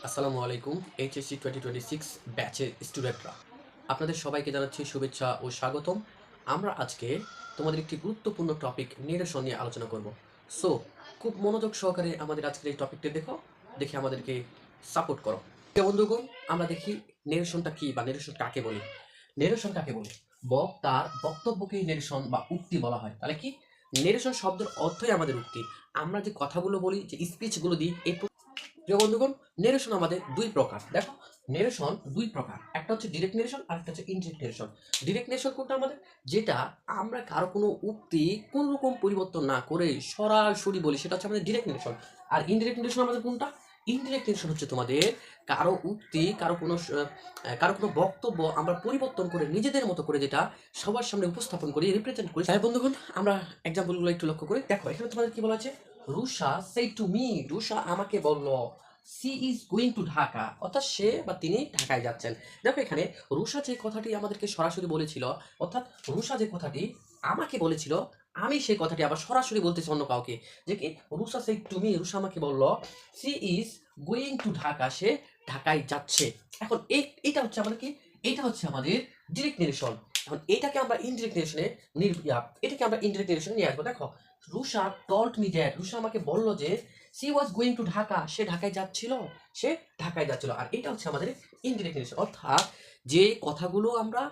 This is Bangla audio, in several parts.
আসসালামু আলাইকুম। এইচএসসি 2026 ব্যাচের স্টুডেন্টরা আপনাদের সবাইকে জানাচ্ছি শুভেচ্ছা ও স্বাগতম। আমরা আজকে তোমাদের একটি গুরুত্বপূর্ণ টপিক নিরসন নিয়ে আলোচনা করব। সো খুব মনোযোগ সহকারে আমাদের আজকের এই টপিকটি দেখে আমাদেরকে সাপোর্ট করো। প্রিয় বন্ধুগণ, আমরা দেখি নিরসনটা কি বা নিরসন কাকে বলি। নিরসন কাকে বলি? বক্তার বক্তব্যকেই নিরসন বা উক্তি বলা হয়। তাহলে কি নিরসন শব্দের অর্থই আমাদের উক্তি। আমরা যে কথাগুলো বলি, যে স্পিচগুলো দিই, এই প্রিয় বন্ধুগণ, নেরেশন আমাদের দুই প্রকার। দেখো, নেরেশন দুই প্রকার, একটা হচ্ছে ডিরেক্ট নেরেশন আর একটা হচ্ছে ইনডিরেক্ট নেরেশন। ডিরেক্ট নেরেশন কোনটা আমাদের? যেটা আমরা কারো কোনো উক্তি কোন রকম পরিবর্তন না করে সরাসরি বলি, সেটা হচ্ছে আমাদের ডিরেক্ট নেরেশন। আর ইনডিরেক্ট নেরেশন আমাদের কোনটা? ইনডিরেক্ট নেরেশন হচ্ছে তোমাদের কারো উক্তি, কারো কোনো বক্তব্য আমরা পরিবর্তন করে নিজেদের মতো করে যেটা সবার সামনে উপস্থাপন করি, রিপ্রেজেন্ট করি। তাই বন্ধুগণ, আমরা এক্সাম্পলগুলো একটু লক্ষ্য করি। দেখো, এখানে তোমাদের কি বলা আছে? Rusha said to me, Rusha আমাকে বলল, she is going to Dhaka, অর্থাৎ সে বা তিনি ঢাকায় যাচ্ছেন। দেখো, এখানে রুষা যে কথাটি আমাদেরকে সরাসরি বলেছিল, অর্থাৎ রুষা যে কথাটি আমাকে বলেছিল, আমি সেই কথাটি আবার সরাসরি বলতেছি অন্য কাউকে। যে কি, Rusha said to me, Rusha আমাকে বলল, she is going to Dhaka, সে ঢাকায় যাচ্ছে। এখন এইটা হচ্ছে আমাদের কি, এইটা হচ্ছে আমাদের ডিরেক্ট নেরেশন। এখন এটাকে আমরা ইনডিরেক্ট নেরেশনে এটাকে আমরা ইনডিরেক্ট নেরেশনে নিয়ে আসবো। দেখো, Rusha told me that, Rusha আমাকে বলল যে she was going to Dhaka, সে ঢাকায় যাচ্ছিল, সে ঢাকায় যাচ্ছিল। আর এটা হচ্ছে আমাদের ইনডিরেক্ট নেরেশন, অর্থাৎ যে কথাগুলো আমরা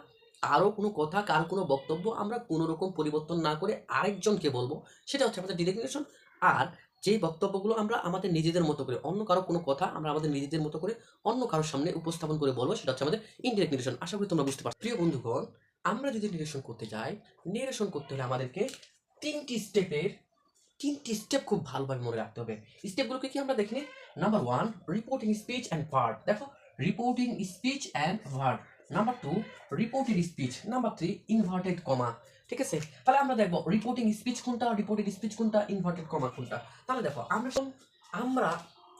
কারো কোনো কথা, কারো কোনো বক্তব্য আমরা কোনো রকম পরিবর্তন না করে আরেকজনকে বলবো, সেটা হচ্ছে আমাদের ডিরেক্ট নেরেশন। আর যে বক্তব্যগুলো আমরা আমাদের নিজেদের মতো করে, অন্য কারো কোনো কথা আমরা আমাদের নিজেদের মতো করে অন্য কারোর সামনে উপস্থাপন করে বলবো, সেটা হচ্ছে আমাদের ইনডিরেক্ট নেরেশন। আশা করি তোমরা বুঝতে পারছো। প্রিয় বন্ধুগণ, আমরা যদি নিরেশন করতে যাই, নিরেশন করতে হলে আমাদেরকে তিনটি স্টেপ খুব ভালোভাবে মনে রাখতে হবে। স্টেপগুলোকে কি আমরা দেখি? Number 1, reporting speech and verb. দেখো, reporting speech and verb. Number 2, reported speech. Number 3, inverted comma. ঠিক আছে, তাহলে আমরা দেখবো রিপোর্টিং স্পিচ কোনটা, রিপোর্টেড স্পিচ কোনটা, ইনভার্টেড কমা কোনটা। তাহলে দেখো, আমরা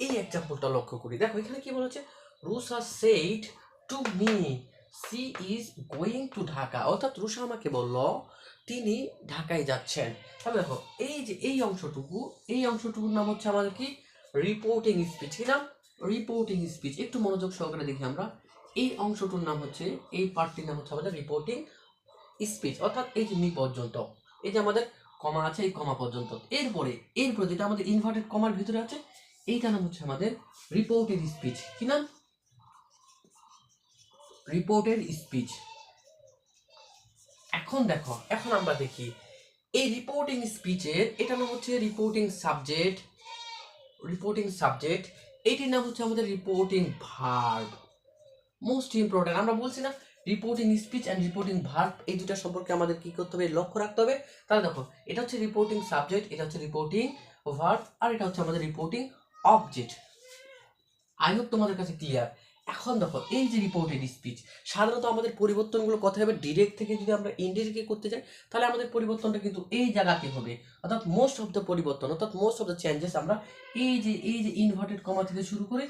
এই এক্সাম্পলটা লক্ষ্য করি। দেখো, এখানে কি বলেছে? Rusha said to me she is going to Dhaka, অর্থাৎ রুষা আমাকে বলল তিনি ঢাকায় যাচ্ছেন। তাহলে দেখো, এই যে এই অংশটুকুর নাম হচ্ছে আমাদের কি, রিপোর্টিং স্পিচ। কি নাম? Reporting speech. একটু মনোযোগ সহকারে দেখি আমরা। এই অংশটুর নাম হচ্ছে, এই পার্টটির নাম হচ্ছে আমাদের রিপোর্টিং স্পিচ, অর্থাৎ এই যে মি পর্যন্ত, এই যে আমাদের কমা আছে, এই কমা পর্যন্ত। এরপরে যেটা আমাদের ইনভার্টেড কমার ভিতরে আছে, এইটা নাম হচ্ছে আমাদের রিপোর্টেড স্পিচ। কি নাম? Reported speech. এখন দেখো, এখন আমরা দেখি এই রিপোর্টিং স্পিচের এটা নাম হচ্ছে রিপোর্টিং সাবজেক্ট। এটির নাম হচ্ছে আমাদের রিপোর্টিং ভার্ব। মোস্ট ইম্পর্টেন্ট, আমরা বলছি না, reporting speech and reporting verb, এই দুটা সম্পর্কে আমাদের কি করতে হবে? লক্ষ্য রাখতে হবে। তাহলে দেখো, এটা হচ্ছে রিপোর্টিং সাবজেক্ট, এটা হচ্ছে রিপোর্টিং ভার্ব, আর এটা হচ্ছে আমাদের রিপোর্টিং অবজেক্ট। আই হোপ তোমাদের কাছে ক্লিয়ার। এখন দেখো, এই যে রিপোর্টেড স্পিচ, সাধারণত আমাদের পরিবর্তনগুলো কথা হবে ডিরেক্ট থেকে যদি আমরা ইনডিরেক্টে করতে যাই, তাহলে আমাদের পরিবর্তনটা কিন্তু এই জায়গাতে হবে, অর্থাৎ মোস্ট অফ দ্য পরিবর্তন, অর্থাৎ মোস্ট অফ দ্য চেঞ্জেস আমরা এই যে ইনভার্টেড কমা থেকে শুরু করে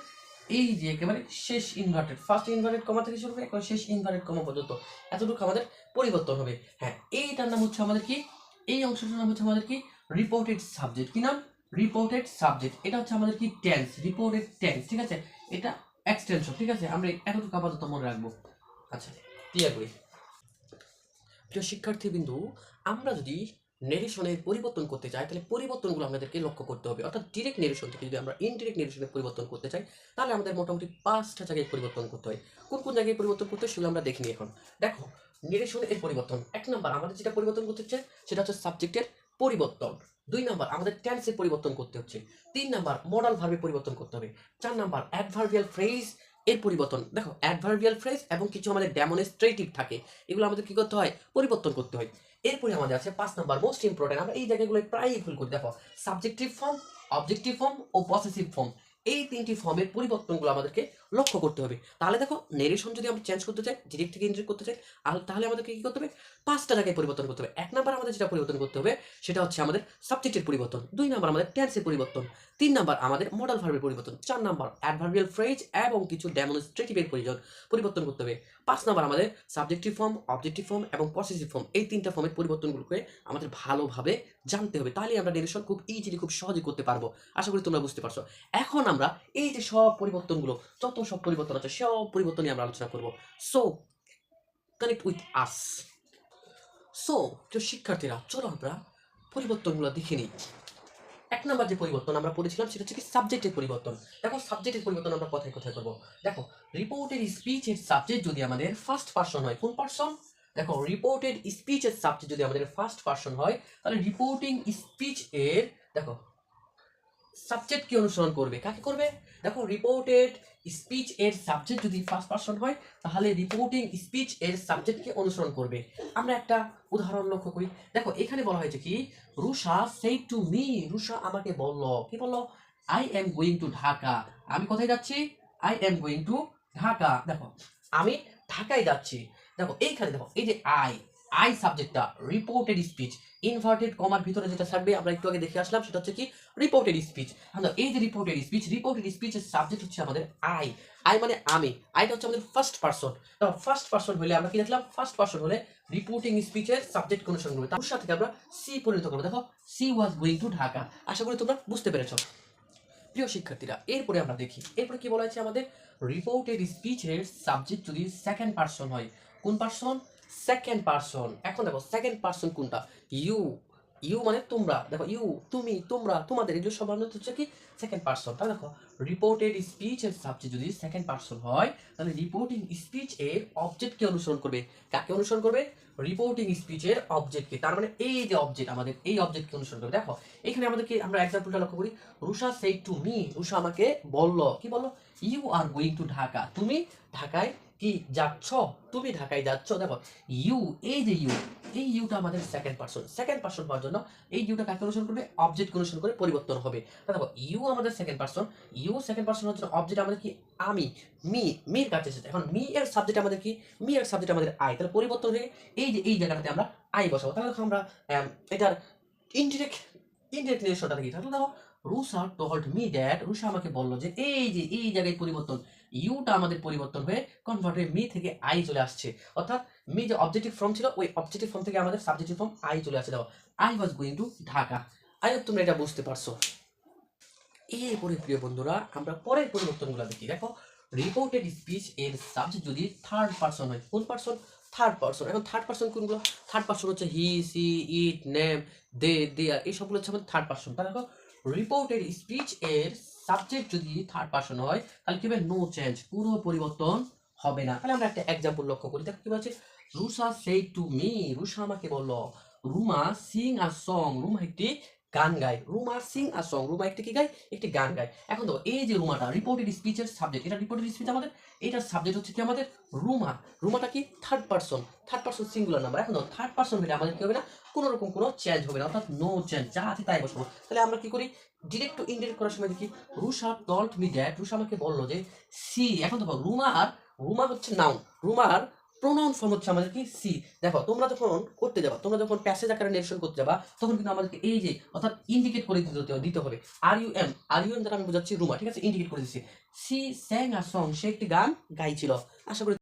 এই যে একেবারে শেষ ইনভার্টেড, ফার্স্ট ইনভার্টেড কমা থেকে শুরু করে একেবারে শেষ ইনভার্টেড কমা পর্যন্ত এতটুকু আমাদের পরিবর্তন হবে। হ্যাঁ, এইটার নাম হচ্ছে আমাদের কি, এই অংশটার নাম হচ্ছে আমাদের কি, রিপোর্টেড সাবজেক্ট। কি নাম? Reported subject. এটা হচ্ছে আমাদের কি, টেন্স, রিপোর্টেড টেন্স। ঠিক আছে, এটা এক্সটেনশন। ঠিক আছে, আমরা এতটুকু আপাতত মনে রাখবো। আচ্ছা, ক্লিয়ার করি। প্রিয় শিক্ষার্থী বিন্দু, আমরা যদি নেরেশনের পরিবর্তন করতে চাই, তাহলে পরিবর্তনগুলো আমাদেরকে লক্ষ্য করতে হবে। অর্থাৎ ডিরেক্ট নেরেশন থেকে যদি আমরা ইনডিরেক্ট নেরেশনে পরিবর্তন করতে চাই, তাহলে আমাদের মোটামুটি 5টা জায়গায় পরিবর্তন করতে হয়। কোন কোন জায়গায় পরিবর্তন করতে হয় সেগুলো আমরা দেখিনি এখন। দেখো, নেরেশনের পরিবর্তন, 1 নাম্বার আমাদের যেটা পরিবর্তন করতে হচ্ছে সেটা হচ্ছে সাবজেক্টের পরিবর্তন। 2 নাম্বার আমাদের টেন্সের পরিবর্তন করতে হচ্ছে। 3 নাম্বার মডাল ভার্বের পরিবর্তন করতে হবে। 4 নাম্বার অ্যাডভার্বিয়াল ফ্রেজ এর পরিবর্তন। দেখো, অ্যাডভার্বিয়াল ফ্রেজ এবং কিছু আমাদের ডেমনস্ট্রেটিভ থাকে, এগুলো আমাদের কি করতে হয়? পরিবর্তন করতে হয়। এরপরে আমাদের আছে 5 নাম্বার মোস্ট ইম্পর্টেন্ট, আমরা এই জায়গাগুলো প্রায়ই ভুল করি। দেখো, সাবজেক্টিভ ফর্ম, অবজেক্টিভ ফর্ম ও পসেসিভ ফর্ম, এই 3টি ফর্মের পরিবর্তনগুলো আমাদেরকে লক্ষ্য করতে হবে। তাহলে দেখো, নেরেশন যদি আমরা চেঞ্জ করতে চাই, ডিরেক্ট থেকে ইনডিরেক্ট করতে চাই, তাহলে আমাদেরকে কি করতে হবে? 5টা জায়গায় পরিবর্তন করতে হবে। 1 নাম্বার আমাদের যেটা পরিবর্তন করতে হবে সেটা হচ্ছে আমাদের সাবজেক্টের পরিবর্তন। 2 নাম্বার আমাদের টেন্সের পরিবর্তন। 3 নাম্বার আমাদের মডাল ভার্বের পরিবর্তন, 4 নাম্বার অ্যাডভার্বিয়াল ফ্রেজ এবং কিছু ডেমনস্ট্রেটিভের পরিবর্তন করতে হবে, 5 নাম্বার আমাদের সাবজেক্টিভ ফর্ম, অবজেক্টিভ ফর্ম এবং পসেসিভ ফর্ম, এই 3টা ফর্মের পরিবর্তনগুলোকে আমাদের ভালোভাবে জানতে হবে, তাহলে আমরা নেরেশন খুব ইজিলি খুব সহজে করতে পারবো। আশা করি তোমরা বুঝতে পারছো। এখন আমরা এই যে সব পরিবর্তনগুলো, যত সব পরিবর্তন আছে সব পরিবর্তন নিয়ে আমরা আলোচনা করব। So connect with us. So প্রিয় শিক্ষার্থীরা, চলো আমরা পরিবর্তনগুলো দেখে নিই। 1 নাম্বার যে পরিবর্তন আমরা পড়েছিলাম সেটা হচ্ছে কি সাবজেক্টের পরিবর্তন। দেখো সাবজেক্টের পরিবর্তন আমরা কোথায় কোথায় করব। দেখো রিপোর্টেড স্পিচের সাবজেক্ট যদি আমাদের ফার্স্ট পারসন হয়, কোন পারসন? দেখো রিপোর্টেড স্পিচের সাবজেক্ট যদি আমাদের ফার্স্ট পারসন হয়, তাহলে রিপোর্টিং স্পিচ এর দেখো সাবজেক্ট কি অনুসরণ করবে, কাকে করবে? দেখো রিপোর্টেড স্পিচ এর সাবজেক্ট যদি ফার্স্ট পারসন হয়, তাহলে রিপোর্টিং স্পিচ এর সাবজেক্টকে অনুসরণ করবে। আমরা একটা উদাহরণ লক্ষ্য করি। দেখো এখানে বলা হয়েছে কি, Rusha said to me, Rusha আমাকে বলল, কি বলল? I am going to Dhaka. আমি কোথায় যাচ্ছি? I am going to Dhaka. দেখো আমি ঢাকায় যাচ্ছি। দেখো এইখানে দেখো এই যে আই, আই সাবজেক্টটা রিপোর্টেড স্পিচ, ইনভার্টেড কমার ভিতরে যেটা থাকবে আমরা একটু আগে দেখে আসলাম, সেটা হচ্ছে কি রিপোর্টেড স্পিচ। এই যে রিপোর্টেড স্পিচের সাবজেক্ট হচ্ছে আমাদের আই। আই মানে আমি, আইটা হচ্ছে আমাদের ফার্স্ট পারসন। দেখো ফার্স্ট পারসন হলে আমরা কি দেখলাম? ফার্স্ট পারসন হলে রিপোর্টিং স্পিচের সাবজেক্ট অনুসরণ করবে, তার সাথে আমরা সি পরিণত করবো। দেখো she was going to Dhaka. আশা করি তোমরা বুঝতে পেরেছো প্রিয় শিক্ষার্থীরা। এরপরে আমরা দেখি, এরপরে কি বলা হয়েছে আমাদের? রিপোর্টেড স্পিচের সাবজেক্ট যদি সেকেন্ড পারসন হয়, কোন পারসন? Second person. এখন দেখো সেকেন্ড পারসন কোনটা? ইউ। ইউ মানে তোমরা। দেখো ইউ, তুমি, তোমরা, তোমাদের, এগুলো সব মানে হচ্ছে কি সেকেন্ড পারসন। তাহলে দেখো রিপোর্টেড স্পিচ এর সাবজেক্ট যদি সেকেন্ড পারসন হয়, তাহলে রিপোর্টিং স্পিচ এর অবজেক্টকে অনুসরণ করবে। কাকে অনুসরণ করবে? রিপোর্টিং স্পিচের অবজেক্টকে। তার মানে এই যে অবজেক্ট, আমাদের এই অবজেক্টকে অনুসরণ করবে। দেখো এখানে আমাদেরকে আমরা এক্সাম্পলটা লক্ষ্য করি। Rusha said to me, Rusha আমাকে বলল, কি বলল? You are going to Dhaka, তুমি ঢাকায় কি যাচ্ছ? তুমি ঢাকায় যাচ্ছ। দেখো ইউ, এই যে ইউ, এই ইউটা আমাদের সেকেন্ড পারসন। সেকেন্ড পারসন হওয়ার জন্য এই ইউটা কাকে অনুসরণ করবে? অবজেক্ট অনুসরণ করে পরিবর্তন হবে। দেখো ইউ আমাদের second person, you second person হওয়ার জন্য অবজেক্ট আমাদের কি? আমি, মি, মির কাছে এসেছে। এখন মি এর সাবজেক্ট আমাদের কি? মি এর সাবজেক্ট আমাদের আই। তাহলে পরিবর্তন হয়ে এই যে এই জায়গাটাতে আমরা আই বসাবো। তাহলে দেখো আমরা এটার ইনডিরেক্ট ইনডিরেক্ট রিলেশনটা দেখি। তাহলে দেখো Rusha told me that, Rusha আমাকে বললো যে, এই যে এই জায়গায় পরিবর্তন, ইউটা আমাদের পরিবর্তন হয়ে কনভার্ট হয়ে মি থেকে আই চলে আসছে। অর্থাৎ মি যে অবজেক্টিভ ফর্ম ছিল, ওই অবজেক্টিভ ফর্ম থেকে আমাদের সাবজেক্টিভ ফর্ম আই চলে আসছে। দেখো I was going to Dhaka. I hope তোমরা এটা বুঝতে পারছো। এরপরে প্রিয় বন্ধুরা আমরা পরের পরিবর্তনগুলো দেখি। দেখো রিপোর্টেড স্পিচ এর সাবজেক্ট যদি থার্ড পারসন হয়, কোন পারসন? Third person. এখন থার্ড পারসন কোনগুলো? থার্ড পারসন হচ্ছে হি, সি, ইট, নেম, দে, দেয়ার, এই সবগুলো হচ্ছে আমাদের থার্ড পারসন। তাহলে দেখো রিপোর্টেড স্পিচ এর সাবজেক্ট যদি থার্ড পারসন হয়, তাহলে কি হবে? নো চেঞ্জ, কোনো পরিবর্তন হবে না। তাহলে আমরা একটা এক্সাম্পল লক্ষ্য করি। দেখো কি বলছে? Rusha said to me, Rusha আমাকে বলল। রুমা সিং আ সং, রুমা একটি গান গায়। রুমা সিং আ সং, রুমা একটি কি গায়? একটি গান গায়। এখন তো এই যে রুমাটা রিপোর্টেড স্পিচের সাবজেক্ট, এটা রিপোর্টেড স্পিচ আমাদের, এটার সাবজেক্ট হচ্ছে কি আমাদের? রুমা। রুমাটা কি? Third person, third person singular number. এখন থার্ড পারসন হলে আমাদের কি হবে না? কোনো রকম কোনো চেঞ্জ হবে না, অর্থাৎ নো চেঞ্জ, যা আছে তাই বসবো। তাহলে আমরা কি করি? ডিরেক্ট টু ইনডিরেক্ট করার সময় দেখি, Rusha told me that, Rusha আমাকে বললো যে সি। এখন দেখো রুমা আর, রুমা হচ্ছে নাউন, রুমার প্রোনাউন ফর্ম হচ্ছে আমাদের কি? সি। দেখো তোমরা যখন করতে যাবা, তোমরা যখন প্যাসেজ আকারে নেরেশন করতে যাবা, তখন কিন্তু আমাদেরকে এই যে অর্থাৎ ইন্ডিকেট করে দিতে হবে। R U M, R U M দ্বারা আমি বোঝাচ্ছি রুমা, ঠিক আছে? ইন্ডিকেট করে দিচ্ছি। সি স্যাং আ সং, সে একটি গান গাইছিল। আশা করি